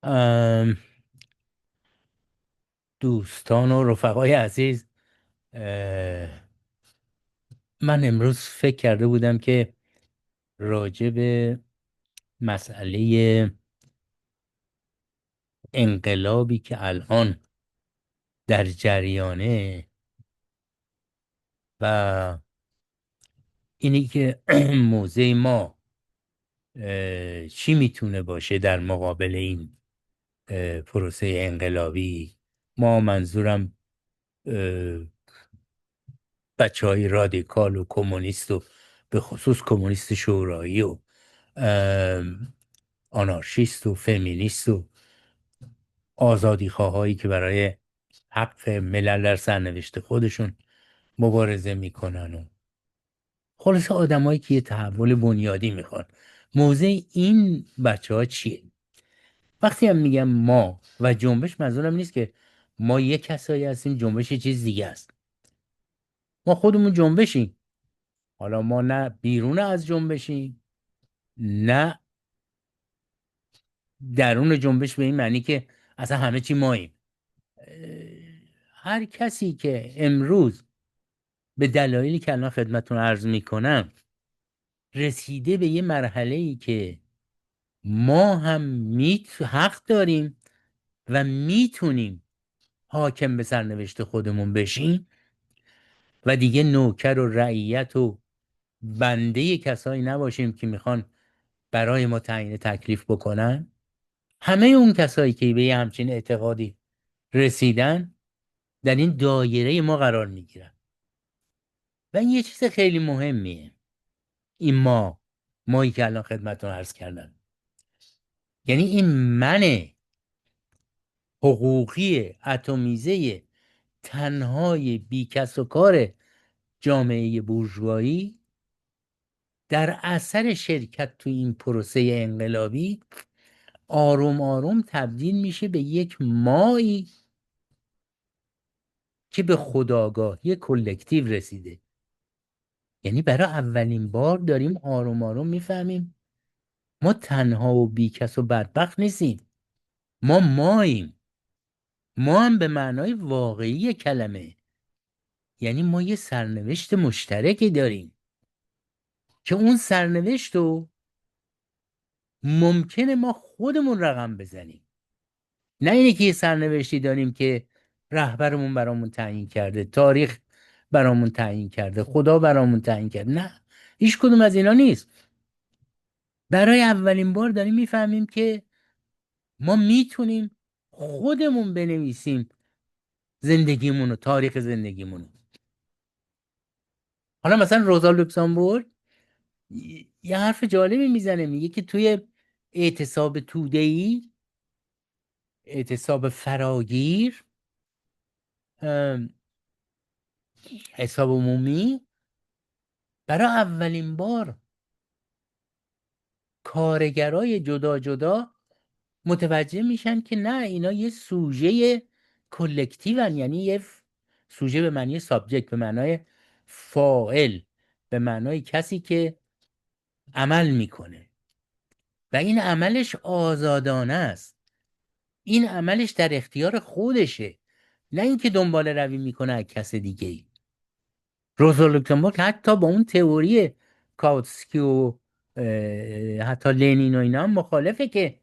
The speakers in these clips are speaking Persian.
ام، دوستان و رفقای عزیز، من امروز فکر کرده بودم که راجع به مسئله انقلابی که الان در جریانه و اینی که موضع ما چی میتونه باشه در مقابل این پروسه انقلابی. ما منظورم بچه های رادیکال و کمونیست و به خصوص کمونیست شورایی و آنارشیست و فمینیست و آزادی خواهایی که برای حق ملل در سرنوشت خودشون مبارزه میکنن و خلاصه آدمایی که یه تحول بنیادی میخوان. موضع این بچه ها چیه؟ وقتی هم میگم ما و جنبش، منظورم نیست که ما یه کسایی هستیم، جنبش یه چیز دیگه است. ما خودمون جنبشیم. حالا ما نه بیرون از جنبشیم، نه درون جنبش به این معنی که اصلا همه چی ماییم. هر کسی که امروز به دلایلی که الان خدمتتون عرض میکنم رسیده به یه مرحله‌ای که ما هم حق داریم و میتونیم حاکم به سرنوشت خودمون بشیم و دیگه نوکر و رعیت و بنده کسایی نباشیم که میخوان برای ما تعیین تکلیف بکنن. همه اون کسایی که به یه همچین اعتقادی رسیدن در این دایره ما قرار میگیرن و این یه چیز خیلی مهمیه. این مایی که الان خدمتتون عرض کردم، یعنی این من حقوقی اتمیزه تنهای بیکس و کار جامعه بورژوایی در اثر شرکت تو این پروسه انقلابی آروم آروم تبدیل میشه به یک مایی که به خودآگاهی کلکتیو رسیده. یعنی برای اولین بار داریم آروم آروم میفهمیم ما تنها و بیکس و بدبخت نیستیم. ما ماییم. ما هم به معنای واقعی کلمه. یعنی ما یه سرنوشت مشترکی داریم که اون سرنوشت رو ممکنه ما خودمون رقم بزنیم. نه اینه که یه سرنوشتی داریم که رهبرمون برامون تعیین کرده، تاریخ برامون تعیین کرده، خدا برامون تعیین کرده. نه، هیچ کدوم از اینا نیست. برای اولین بار داریم میفهمیم که ما میتونیم خودمون بنویسیم زندگیمونو، تاریخ زندگیمونو. حالا مثلا روزا لوکسامبورگ یه حرف جالبی میزنه، میگه که توی اعتصاب توده‌ای، اعتصاب فراگیر، ام، حساب عمومی، برای اولین بار کارگرای جدا جدا متوجه میشن که نه، اینا یه سوژه کلکتیون. یعنی یه سوژه به معنی سابجکت، به معنای فاعل، به معنای کسی که عمل میکنه و این عملش آزادانه است. این عملش در اختیار خودشه، نه اینکه دنبال روی میکنه از کس دیگه ای. روزا لوکسمبورگ حتی با اون تئوری کاوتسکی و حتی لنین و اینا هم مخالفه که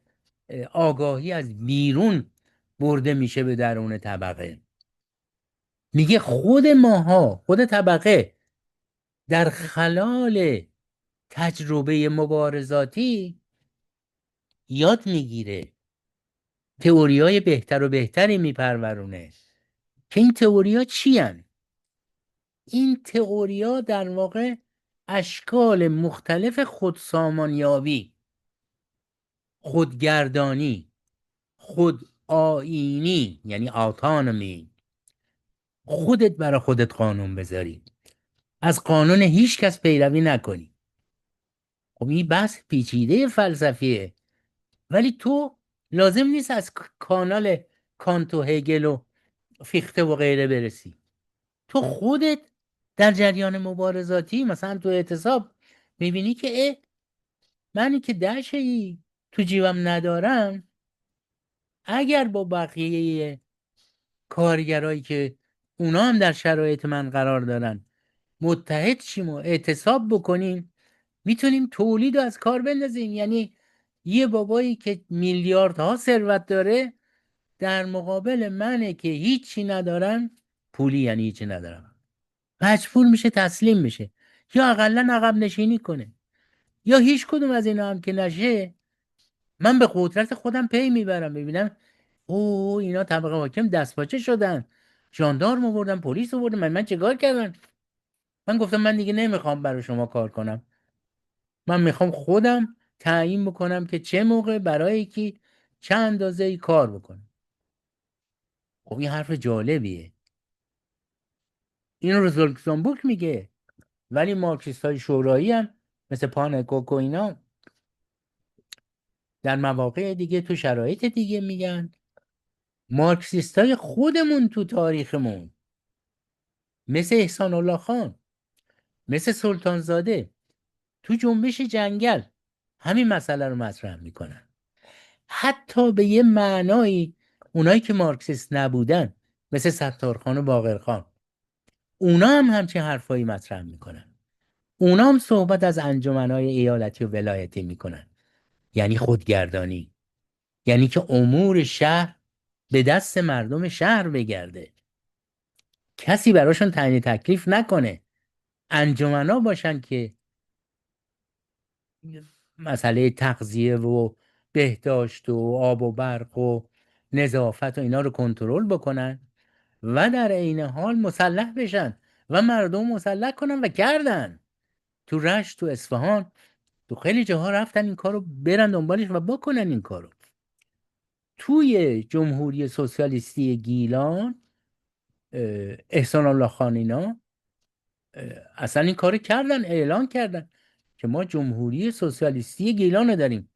آگاهی از بیرون برده میشه به درون طبقه. میگه خود ماها، خود طبقه، در خلال تجربه مبارزاتی یاد میگیره، تئوریای بهتر و بهتری میپرورونه که این تئوریا چی هن؟ این تئوریا در واقع اشکال مختلف خودسامانیابی، خودگردانی، خود آیینی، یعنی آتانومی، خودت برا خودت قانون بذاری، از قانون هیچ کس پیروی نکنی. خب این بحث پیچیده فلسفیه، ولی تو لازم نیست از کانال کانت و هگل و فیخته و غیره برسی. تو خودت در جریان مبارزاتی، مثلا تو اعتصاب، میبینی که منی که دشهی تو جیبم ندارم، اگر با بقیه کارگرایی که اونا هم در شرایط من قرار دارن متحد شیم و اعتصاب بکنیم، میتونیم تولید رو از کار بندازیم. یعنی یه بابایی که میلیاردها ثروت داره در مقابل منه که هیچی ندارم، پولی یعنی هیچی ندارم، مجبور میشه تسلیم بشه یا اقلا عقب نشینی کنه، یا هیچ کدوم از اینا هم که نشه من به قدرت خودم پی میبرم، ببینم او اینا طبقه حاکم دست پاچه شدن، ژاندارم آوردن، پلیس آوردن، من چیکار کردم؟ من گفتم من دیگه نمیخوام برای شما کار کنم، من میخوام خودم تعیین بکنم که چه موقع برای کی چه اندازه ای کار بکنم. خب این حرف جالبیه، این رو لوکزامبورگ میگه، ولی مارکسیست های شورایی هم مثل پانکوک و اینا در مواقع دیگه تو شرایط دیگه میگن. مارکسیست های خودمون تو تاریخمون مثل احسان الله خان، مثل سلطانزاده، تو جنبش جنگل همین مسئله رو مطرح میکنن. حتی به یه معنایی اونایی که مارکسیست نبودن مثل ستارخان و باقرخان، اونا هم همچین حرفایی مطرح میکنن. اونا هم صحبت از انجمنهای ایالتی و ولایتی میکنن، یعنی خودگردانی، یعنی که امور شهر به دست مردم شهر بگرده، کسی براشون تعیین تکلیف نکنه، انجمنا باشن که مسئله تغذیه و بهداشت و آب و برق و نظافت و اینا رو کنترل بکنن و در عین حال مسلح بشن و مردم مسلح کنن و کردن. تو رشت، تو اصفهان، تو خیلی جاها رفتن این کارو برن دنبالش و بکنن این کارو. توی جمهوری سوسیالیستی گیلان احسان الله خان اینا اصلا این کارو کردن، اعلان کردن که ما جمهوری سوسیالیستی گیلان رو داریم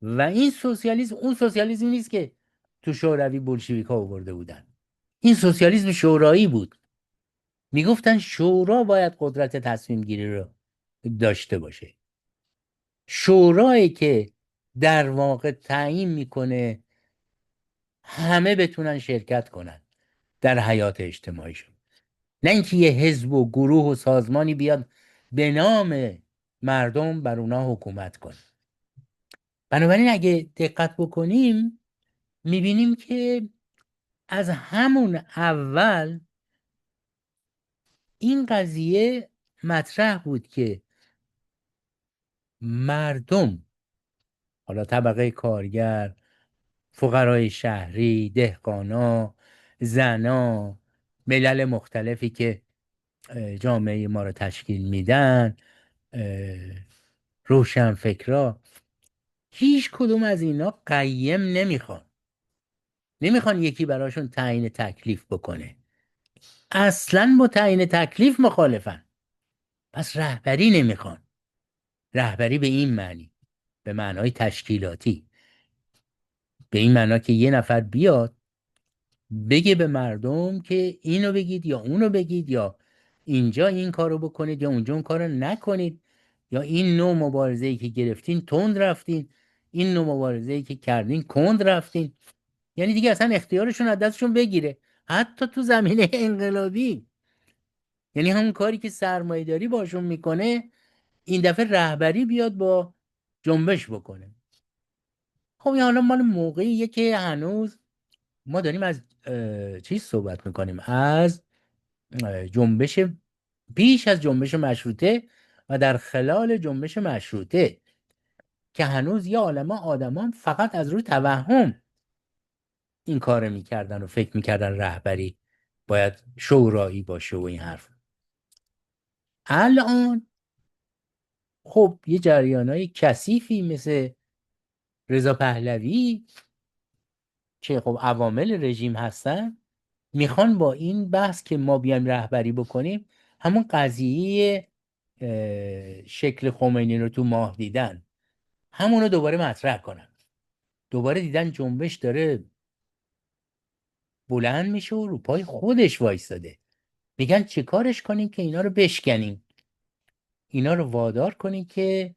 و این سوسیالیسم اون سوسیالیسمی نیست که تو شوروی بولشویک‌ها آورده بودن، این سوسیالیسم شورایی بود. میگفتن شورا باید قدرت تصمیم گیری رو داشته باشه، شورایی که در واقع تعیین میکنه همه بتونن شرکت کنن در حیات اجتماعیشون، نه اینکه یه حزب و گروه و سازمانی بیاد به نام مردم بر اونا حکومت کنه. بنابراین اگه دقت بکنیم میبینیم که از همون اول این قضیه مطرح بود که مردم، حالا طبقه کارگر، فقرای شهری، دهقانا، زنا، ملل مختلفی که جامعه ما رو تشکیل میدن، روشنفکرا، هیچ کدوم از اینا قیم نمیخوان یکی براشون تعیین تکلیف بکنه، اصلا با تعیین تکلیف مخالفن. پس رهبری نمیخوان، رهبری به این معنی، به معنای تشکیلاتی، به این معنا که یه نفر بیاد بگه به مردم که اینو بگید یا اونو بگید، یا اینجا این کارو بکنید یا اونجا اون کارو نکنید، یا این نوع مبارزه‌ای که گرفتین تند رفتین، این نوع مبارزه‌ای که کردین کند رفتین. یعنی دیگه اصلا اختیارشون از دستشون بگیره، حتی تو زمینه انقلابی. یعنی همون کاری که سرمایه‌داری باشون میکنه این دفعه رهبری بیاد با جنبش بکنه. خب این حالا مال موقعیه که هنوز ما داریم از چیز صحبت میکنیم، از جنبش پیش از جنبش مشروطه و در خلال جنبش مشروطه، که هنوز یه عالمه آدمان فقط از روی توهم این کار میکردن و فکر میکردن رهبری باید شورایی باشه و این حرف. الان خب یه جریانای کثیفی مثل رضا پهلوی که خب عوامل رژیم هستن میخوان با این بحث که ما بیایم رهبری بکنیم همون قضیه شکل خمینی رو تو ماه دیدن همونو دوباره مطرح کنن. دوباره دیدن جنبش داره بلند میشه و رو پای خودش وایستاده، میگن چه کارش کنیم که اینا رو بشکنیم، اینا رو وادار کنیم که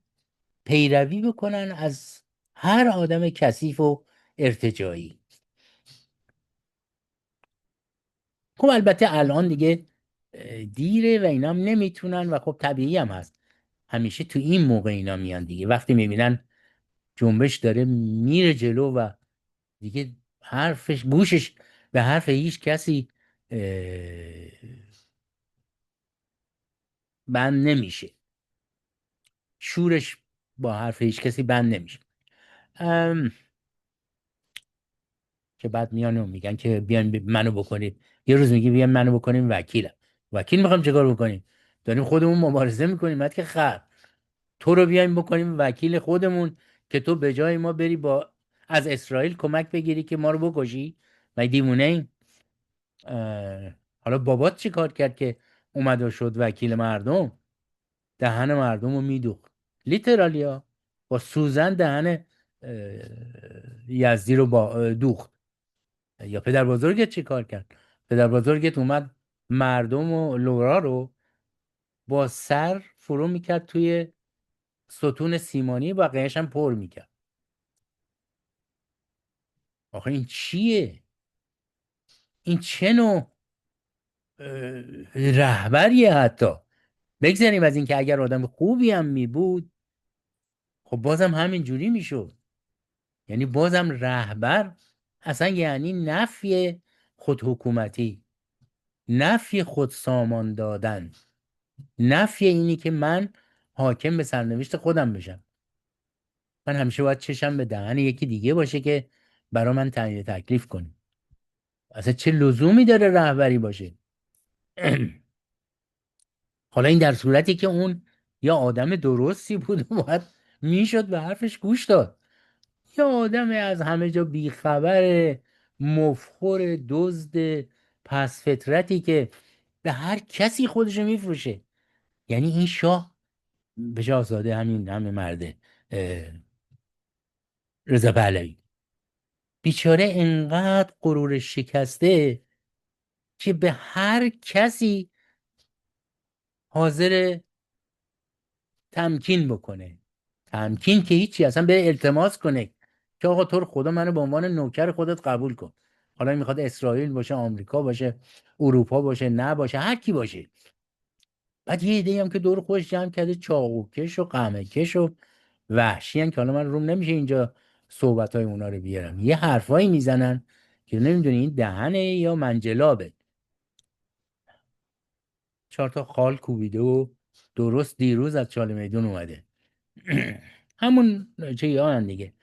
پیروی بکنن از هر آدم کثیف و ارتجاعی. خب البته الان دیگه دیره و اینا هم نمیتونن و خب طبیعی هم هست. همیشه تو این موقع اینا میان دیگه، وقتی میبینن جنبش داره میره جلو و دیگه گوشش به حرف هیچ کسی اه، بند نمیشه، شورش با حرف هیچ کسی بند نمیشه. ام، که بعد میان و میگن که بیان منو بکنید، یه روز میگی بیان منو بکنیم وکیلم. وکیل میخوام چیکار بکنیم؟ داریم خودمون مبارزه میکنیم، بعد که خیر تو رو بیایم بکنیم وکیل خودمون که تو به جای ما بری با از اسرائیل کمک بگیری که ما رو بکشی؟ مگه دیوونه این؟ حالا بابات چی کار کرد که اومد و شد وکیل مردم؟ دهن مردم رو میدوخت، لیترالیا با سوزن دهن یزدی رو با دوخت. یا پدر بزرگت چی کار کرد؟ پدر بزرگت اومد مردم و لورا رو با سر فرو میکرد توی ستون سیمانی، بقیهش هم پر میکرد. آخه این چیه؟ این چه نوع رهبریه؟ حتی بگذاریم از اینکه اگر آدم خوبی هم میبود، خب بازم همین جوری میشد. یعنی بازم رهبر اصلا یعنی نفی خود حکومتی، نفی خود سامان دادن، نفی اینی که من حاکم به سرنوشت خودم بشم. من همیشه باید چشم به دهن یکی دیگه باشه که برا من تعیین تکلیف کنه. اصلا چه لزومی داره رهبری باشه؟ حالا این در صورتی که اون یا آدم درستی بود و باید میشد به حرفش گوش داد، یا آدم از همه جا بیخبر، مفخور، دزد، پس فطرتی که به هر کسی خودشو میفروشه. یعنی این شاه به شاهزاده همین مرده رضا پهلوی بیچاره انقدر غرور شکسته که به هر کسی حاضر تمکین بکنه. تمکین که هیچی، اصلا به التماس کنه که آقا تو رو خدا منو به عنوان نوکر خودت قبول کن. حالا میخواد اسرائیل باشه، آمریکا باشه، اروپا باشه، نباشه، هر کی باشه. بعد یه ایده هم که دور خودش جمع کرده چاقوکش و قمه‌کش و وحشی هن که حالا من روم نمیشه اینجا صحبت های اونا رو بیارم. یه حرفایی میزنن که نمیدونی این دهنه یا منجلابه. 4 تا خال کوبیده و درست دیروز از چاله میدون اومده. همون چه یان دیگه،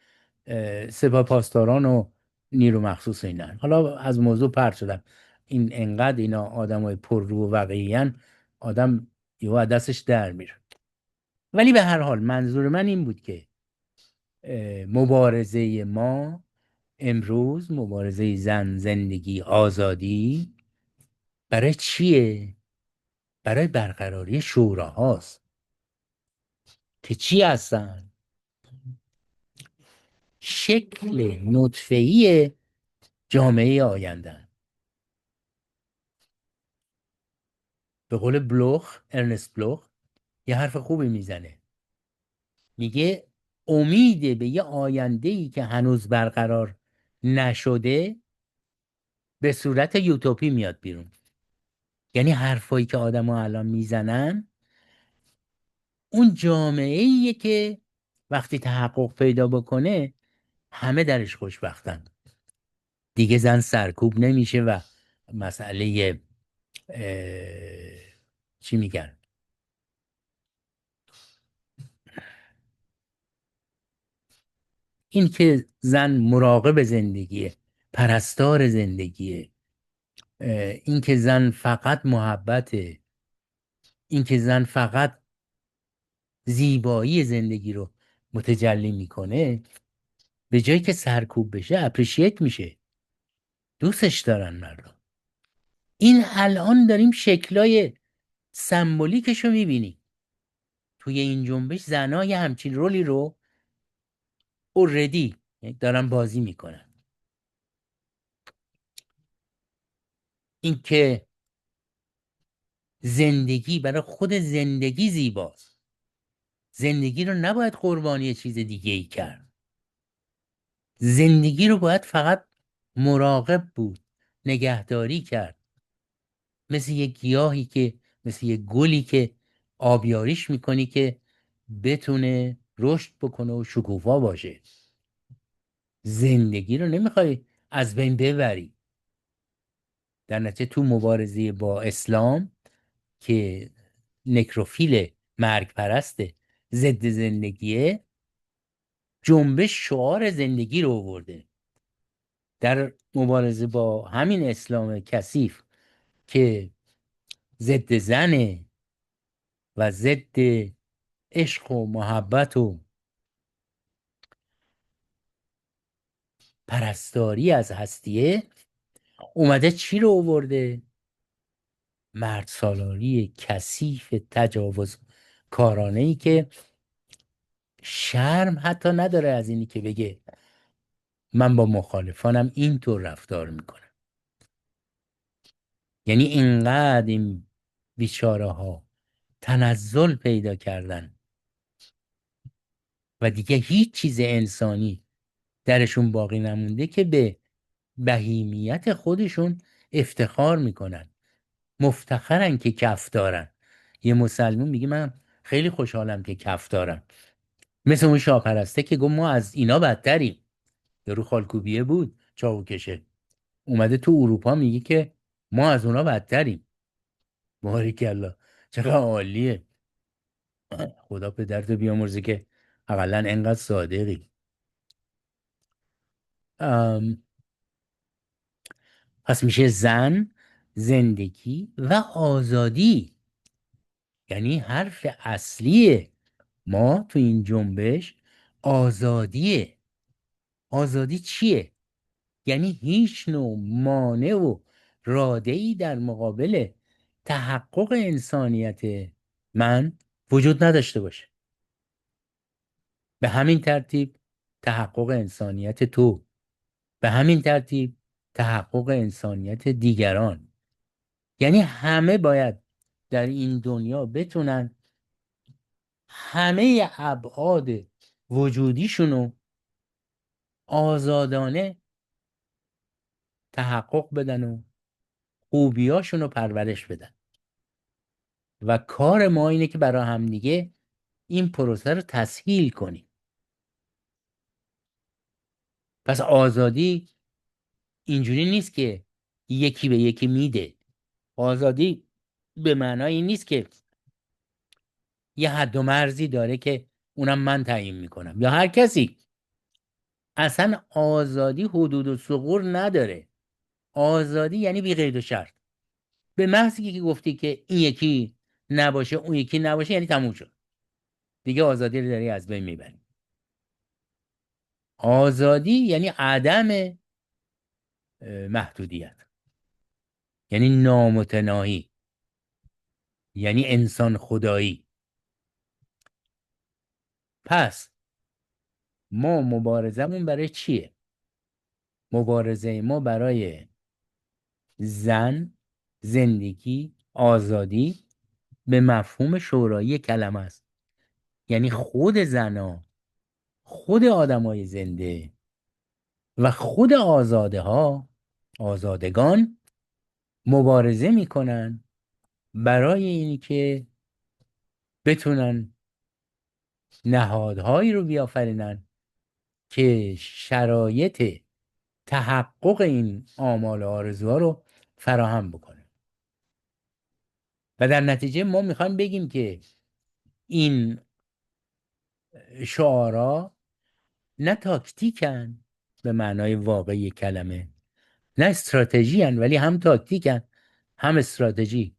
سپاه پاسداران و نیرو مخصوص اینن. حالا از موضوع پرت شدم. این انقدر اینا آدمای پر رو و واقعیان، آدم یهو از دستش در میره. ولی به هر حال منظور من این بود که مبارزه ما امروز، مبارزه زن، زندگی، آزادی، برای چیه؟ برای برقراری شوراهاست که چی هستن؟ شکل نطفه‌ای جامعه آینده. به قول بلوخ، ارنست بلوخ یه حرف خوبی میزنه، میگه امید به یه آینده‌ای که هنوز برقرار نشده به صورت یوتوپی میاد بیرون. یعنی حرفایی که آدم‌ها الان میزنن اون جامعه‌ایه که وقتی تحقق پیدا بکنه همه درش خوشبختن. دیگه زن سرکوب نمیشه و مسئله چی میگن، این که زن مراقب زندگیه، پرستار زندگیه، این که زن فقط محبته، این که زن فقط زیبایی زندگی رو متجلی میکنه، به جایی که سرکوب بشه اپریشیت میشه، دوستش دارن مردم. این الان داریم شکلای سمبولیکش رو میبینیم توی این جنبش. زنای همچین رولی رو اوردی دارن بازی میکنن. اینکه زندگی برای خود زندگی زیباست، زندگی رو نباید قربانی چیز دیگه ای کرد، زندگی رو باید فقط مراقب بود، نگهداری کرد. مثل یک گیاهی که، مثل یک گلی که آبیاریش میکنی که بتونه رشد بکنه و شکوفا باشه. زندگی رو نمیخوای از بین ببری. در نتیجه تو مبارزه با اسلام که نکروفیل مرگ پرسته، ضد زندگیه، جنبش شعار زندگی رو آورده. در مبارزه با همین اسلام کثیف که ضد زنه و ضد عشق و محبت و پرستاری از هستیه، اومده چی رو آورده؟ مرد سالاری کثیف تجاوز کارانه ای که شرم حتی نداره از اینی که بگه من با مخالفانم اینطور رفتار میکنم. یعنی اینقدر این بیچاره ها تنزل پیدا کردن و دیگه هیچ چیز انسانی درشون باقی نمونده که به بهیمیت خودشون افتخار میکنن، مفتخرن که کف دارن. یه مسلمون میگه من خیلی خوشحالم که کف دارم. مثل اون شاپرسته که گفت ما از اینا بدتریم. یارو خالکوبیه بود، چاوکشه، اومده تو اروپا میگه که ما از اونا بدتریم. باریکلا، چقدر عالیه. خدا به درد بیامرزه که اقلا انقدر صادقی. پس میشه زن، زندگی و آزادی. یعنی حرف اصلی ما تو این جنبش آزادیه. آزادی چیه؟ یعنی هیچ نوع مانع و رادعی در مقابل تحقق انسانیت من وجود نداشته باشه. به همین ترتیب تحقق انسانیت تو، به همین ترتیب تحقق انسانیت دیگران. یعنی همه باید در این دنیا بتونن همه ابعاد وجودیشونو آزادانه تحقق بدن و خوبیاشونو پرورش بدن. و کار ما اینه که برای همدیگه این پروسه رو تسهیل کنیم. پس آزادی اینجوری نیست که یکی به یکی میده. آزادی به معنای این نیست که یه حد و مرزی داره که اونم من تعیین میکنم یا هر کسی. اصلا آزادی حدود و ثغور نداره. آزادی یعنی بی قید و شرط. به محضی که گفتی که این یکی نباشه اون یکی نباشه یعنی تموم شد. دیگه آزادی رو داری از بین میبری. آزادی یعنی عدم محدودیت، یعنی نامتناهی، یعنی انسان خدایی. پس ما مبارزمون برای چیه؟ مبارزه ما برای زن، زندگی، آزادی به مفهوم شورایی کلمه است. یعنی خود زنا، خود آدمای زنده و خود آزاده ها، آزادگان مبارزه میکنن برای اینی که بتونن نهادهایی رو بیافرینن که شرایط تحقق این آمال و آرزوها رو فراهم بکنه. و در نتیجه ما میخوایم بگیم که این شعارا نه تاکتیکن به معنای واقعی کلمه، نه استراتژی هن، ولی هم تاکتیکن هم استراتژی.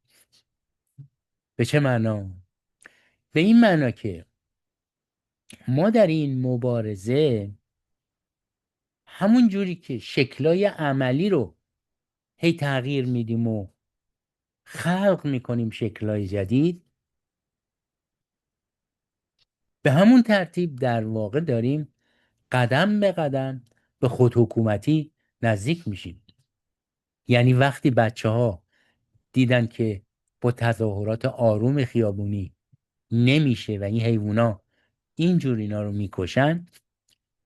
به چه معنا؟ به این معنا که ما در این مبارزه همون جوری که شکلای عملی رو هی تغییر میدیم و خلق میکنیم شکلای جدید، به همون ترتیب در واقع داریم قدم به قدم به خود حکومتی نزدیک میشیم. یعنی وقتی بچه ها دیدن که با تظاهرات آروم خیابونی نمیشه و این حیوونا اینجور اینا رو میکشن،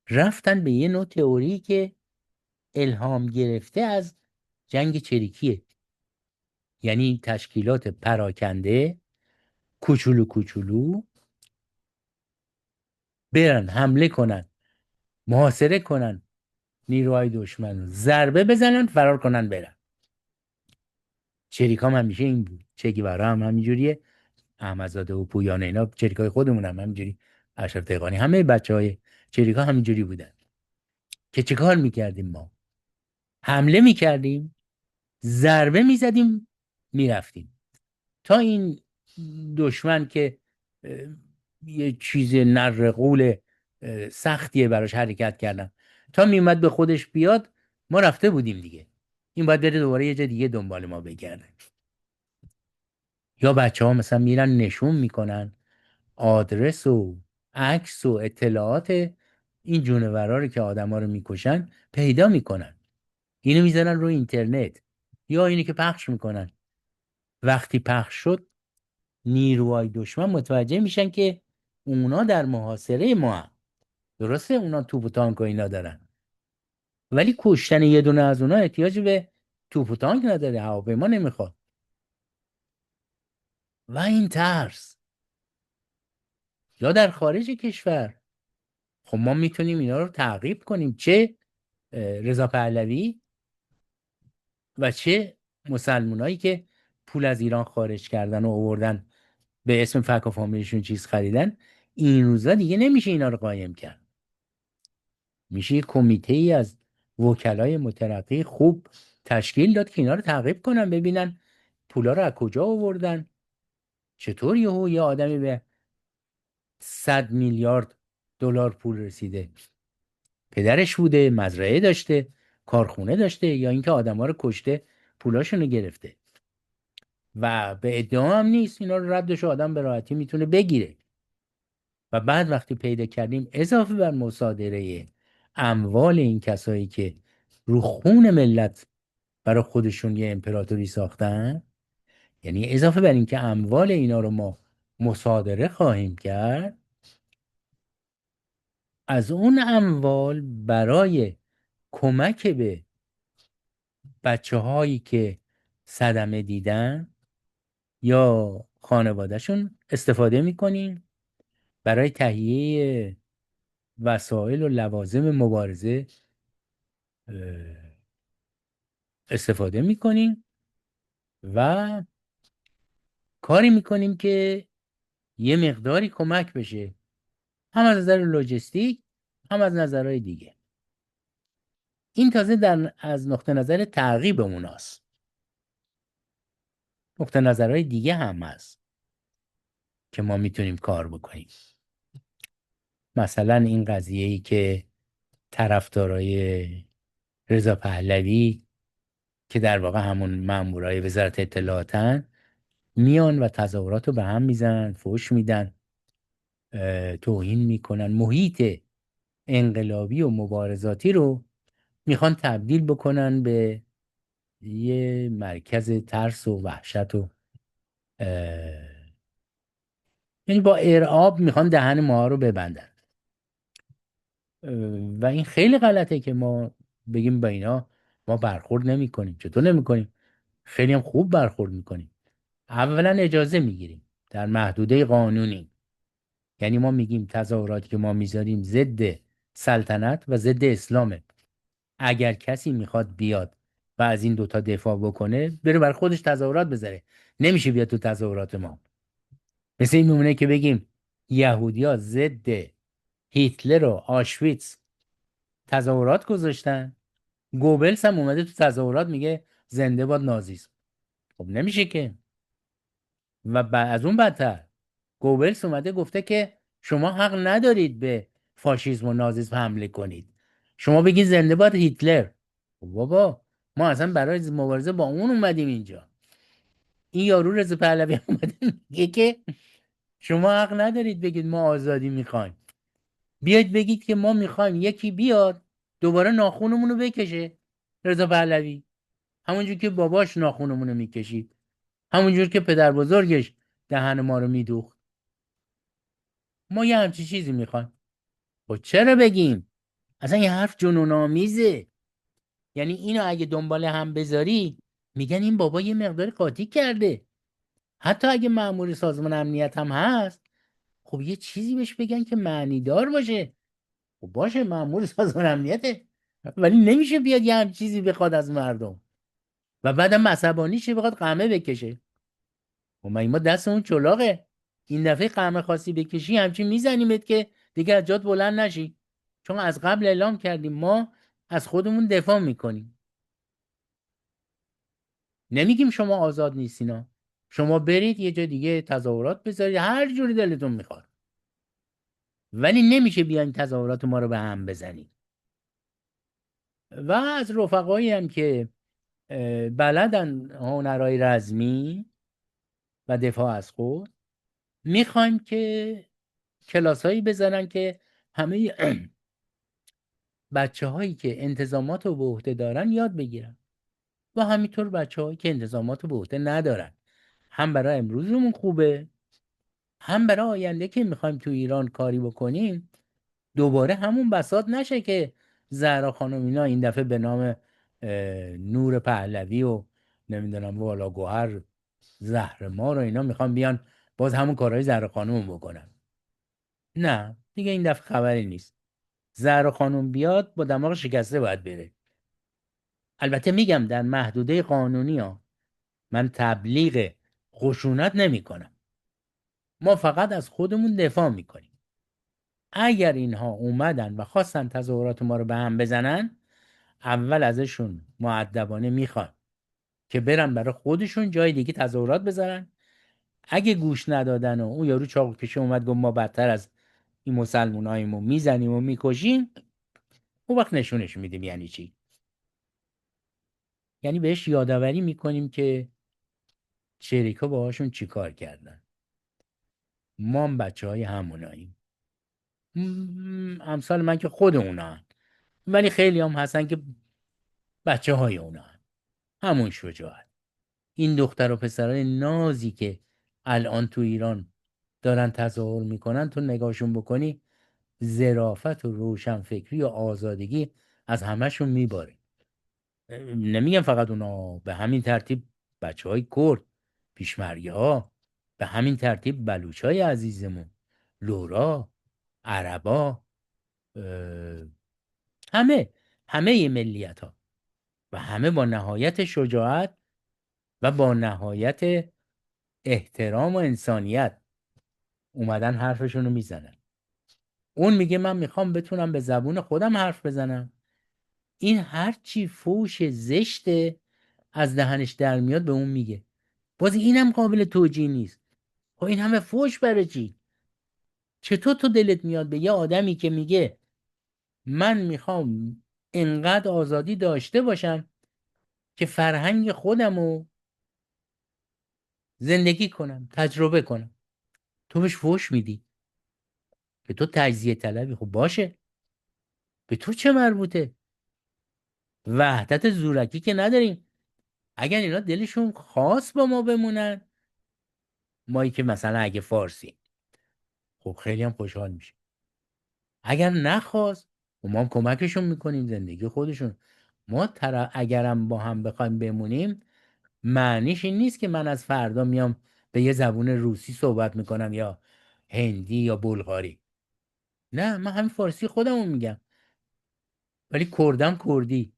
رفتن به یه نوع تئوری که الهام گرفته از جنگ چریکیه. یعنی تشکیلات پراکنده کوچولو کوچولو برن حمله کنن، محاصره کنن نیروهای دشمن رو، ضربه بزنن، فرار کنن برن. چریکام همیشه این بود، چه گیوارا هم همینجوریه، احمدزاده و پویان اینا چریکای خودمون هم همینجوری، اشرف دهقانی، همه بچهای چریکا همینجوری بودن. که چه کار میکردیم ما؟ حمله میکردیم، ضربه میزدیم، میرفتیم تا این دشمن که اه، یه چیز نرقول سختیه براش حرکت کردن، تا میومد به خودش بیاد ما رفته بودیم دیگه. این باید بره دوباره یه جا دیگه دنبال ما بگرده. یا بچه ها مثلا میرن نشون میکنن آدرس و عکس و اطلاعات این جونورا رو که آدما رو میکشن پیدا میکنن، اینو میذارن رو اینترنت یا اینی که پخش میکنن. وقتی پخش شد نیروهای دشمن متوجه میشن که اونا در محاصره ما هم. درسته اونا توپ و تانک و اینا دارن، ولی کشتن یه دونه از اونا احتیاج به توپ و تانک نداره، هواپیما نمیخواد. و این ترس یا در خارج کشور، خب ما میتونیم اینا رو تعقیب کنیم، چه رضا پهلوی و چه مسلمانایی که پول از ایران خارج کردن و آوردن به اسم فک و فامیلشون چیز خریدن. این روزا دیگه نمیشه اینا رو قایم کرد، میشه یه کمیته ای از وکلای مترقی خوب تشکیل داد که اینا رو تعقیب کنن، ببینن پولا رو از کجا آوردن، چطور یه آدمی به 100 میلیارد دلار پول رسیده، پدرش بوده، مزرعه داشته، کارخونه داشته، یا اینکه آدما رو کشته پولاشونو گرفته. و به ادعا هم نیست، اینا رو ردش آدم به راحتی میتونه بگیره. و بعد وقتی پیدا کردیم اضافه بر مصادره اموال این کسایی که رو خون ملت برای خودشون یه امپراتوری ساختن، یعنی اضافه بر این که اموال اینا رو ما مصادره خواهیم کرد، از اون اموال برای کمک به بچه هایی که صدمه دیدن یا خانوادهشون استفاده میکنیم، برای تهیه وسایل و لوازم مبارزه استفاده میکنیم و کاری میکنیم که یه مقداری کمک بشه، هم از نظر لوجستیک هم از نظرهای دیگه. این تازه از نقطه نظر تعقیبمون هست. نقطه نظرهای دیگه هم هست که ما میتونیم کار بکنیم. مثلا این قضیه‌ای که طرفدارای رضا پهلوی که در واقع همون مامورای وزارت اطلاعاتن میان و تظاهرات رو به هم میزنن، فحش میدن، توهین میکنن، محیط انقلابی و مبارزاتی رو میخوان تبدیل بکنن به یه مرکز ترس و وحشت و یعنی با ارعاب میخوان دهن ما رو ببندن. و این خیلی غلطه که ما بگیم با اینا ما برخورد نمی کنیم. چطور نمی کنیم؟ خیلی هم خوب برخورد میکنیم. اولا اجازه میگیریم در محدوده قانونی، یعنی ما میگیم تظاهراتی که ما میذاریم ضد سلطنت و ضد اسلامه. اگر کسی میخواد بیاد و از این دوتا دفاع بکنه بره بر خودش تظاهرات بذاره، نمیشه بیاد تو تظاهرات ما. مثل این میمونه که بگیم یهودیا ضد هیتلر و آشویتس تظاهرات گذاشتن، گوبلس هم اومده تو تظاهرات میگه زنده باد نازیسم. خب نمیشه که. و از اون بدتر گوبلس اومده گفته که شما حق ندارید به فاشیسم و نازیسم حمله کنید، شما بگید زنده باد هیتلر. خب بابا ما اصلا برای مبارزه با اون اومدیم اینجا. این یارو رضا پهلوی اومده میگه که شما حق ندارید بگید ما آزادی میخوایم، بیاید بگید که ما میخوایم یکی بیاد دوباره ناخونمون رو بکشه. رضا پهلوی همونجور که باباش ناخونمون رو میکشید، همونجور که پدر بزرگش دهن ما رو میدوخت، ما یه همچی چیزی میخوایم. خب چرا بگیم؟ اصلا یه حرف جنون آمیزه. یعنی اینو اگه دنبال هم بذاری میگن این بابا یه مقدار قاطی کرده. حتی اگه مأمور سازمان امنیت هم هست، خب یه چیزی بهش بگن که معنیدار باشه. خب باشه مأمور سازمان امنیته، ولی نمیشه بیاد یه هم چیزی بخواد از مردم و بعدم عصبانی شه بخواد قمه بکشه. خب مگه ما دستمون چلاقه؟ این دفعه قمه خاصی بکشی همچین میزنیمت که دیگه از جات بلند نشی. چون از قبل اعلام کردیم ما از خودمون دفاع میکنیم. نمیگیم شما آزاد نیستینا، شما برید یه جا دیگه تظاهرات بذارید هر جوری دلتون میخواد، ولی نمیشه بیاین تظاهرات ما رو به هم بزنید. و از رفقایی هم که بلدن هنرهای رزمی و دفاع از خود، میخوایم که کلاسایی بذارن که همه بچه هایی که انتظامات رو به عهده دارن یاد بگیرن و همینطور بچه هایی که انتظامات رو به عهده ندارن. هم برای امروزمون خوبه، هم برای آینده که میخوایم تو ایران کاری بکنیم دوباره همون بساط نشه که زهرا خانم اینا این دفعه به نام نور پهلوی و نمیدونم والا گوهر زهرمار و اینا میخوام بیان باز همون کارهای زهرا خانم بکنن. نه دیگه این دفعه خبری نیست. زهرا خانم بیاد با دماغ شکسته باید بره. البته میگم در محدوده قانونی ها، من تبلیغ خشونت نمی کنم، ما فقط از خودمون دفاع میکنیم. اگر اینها اومدن و خواستن تظاهرات ما رو به هم بزنن، اول ازشون مؤدبانه میخوان که برن برای خودشون جای دیگه تظاهرات بذارن. اگه گوش ندادن و اون یارو چاقو کشه اومد گفت ما بدتر از این مسلموناییم و میزنیم و میکشیم، اون وقت نشونش میدیم یعنی چی. یعنی بهش یادآوری میکنیم که چریکا باهاشون چیکار کردن. ما هم بچه های هموناییم. امثال من که خود اونا هن. ولی خیلی هم هستن که بچه های اونا هن. همون شجاعت. این دختر و پسرای نازی که الان تو ایران دارن تظاهر میکنن، تو نگاهشون بکنی ظرافت و روشنفکری و آزادگی از همشون میباره. نمیگم فقط اونا، به همین ترتیب بچه های کرد، پیشمرگه ها، به همین ترتیب بلوچ های عزیزمون، لورا، عربا، اه، همه همه ملیت ها و همه با نهایت شجاعت و با نهایت احترام و انسانیت اومدن حرفشون رو میزنن. اون میگه من میخوام بتونم به زبون خودم حرف بزنم. این هرچی فوش زشته از دهنش در میاد به اون میگه. باز اینم قابل توجیه نیست. خب این همه فوش برای چی؟ چطور تو دلت میاد به یه آدمی که میگه من میخوام انقدر آزادی داشته باشم که فرهنگ خودمو زندگی کنم، تجربه کنم، تو بهش فوش میدی که تو تجزیه طلبی؟ خب باشه، به تو چه مربوطه؟ وحدت زورکی که نداریم. اگر اینا دلشون خواست با ما بمونن، مایی که مثلا اگه فارسی، خب خیلی هم خوشحال میشه. اگر نخواست و ما هم کمکشون میکنیم زندگی خودشون. ما اگرم با هم بخوایم بمونیم، معنیش این نیست که من از فردا میام به یه زبون روسی صحبت میکنم یا هندی یا بلغاری. نه من همین فارسی خودمون میگم، ولی کردم کردی،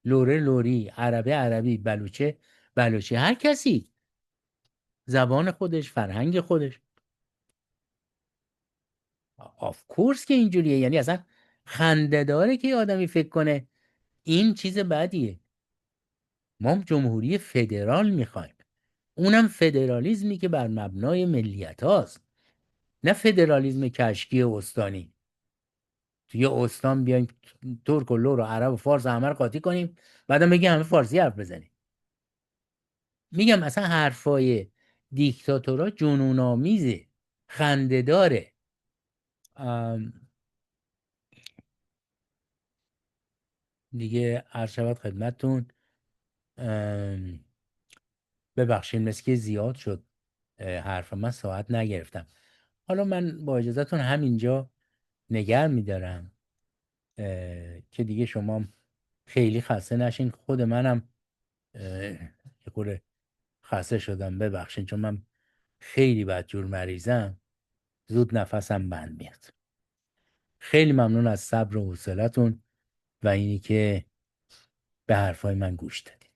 لوره لوری، عربه عربی، بلوچه بلوچی، هر کسی زبان خودش، فرهنگ خودش. آف کورس که اینجوریه. یعنی اصلا خنده داره که یه آدمی فکر کنه این چیز بدیه. ما هم جمهوری فدرال میخوایم، اونم فدرالیزمی که بر مبنای ملیت هاست، نه فدرالیزم کشکی استانی. توی استان بیایم ترک و لور و عرب و فارس همه رو قاطی کنیم، بعدم بگیم همه فارسی حرف بزنیم. میگم اصلا حرفای دیکتاتورا جنون آمیزه، خنده داره. دیگه عرض شود خدمتتون، ام، ببخشید مثل که زیاد شد حرف من، ساعت نگرفتم. حالا من با اجازهتون همینجا نگر میدارم که دیگه شما خیلی خسته نشین. خود منم یه خورده خسته شدم، ببخشید، چون من خیلی بدجور مریضم، زود نفسم بند میاد. خیلی ممنون از صبر و حوصلتون و اینی که به حرفای من گوش دادید.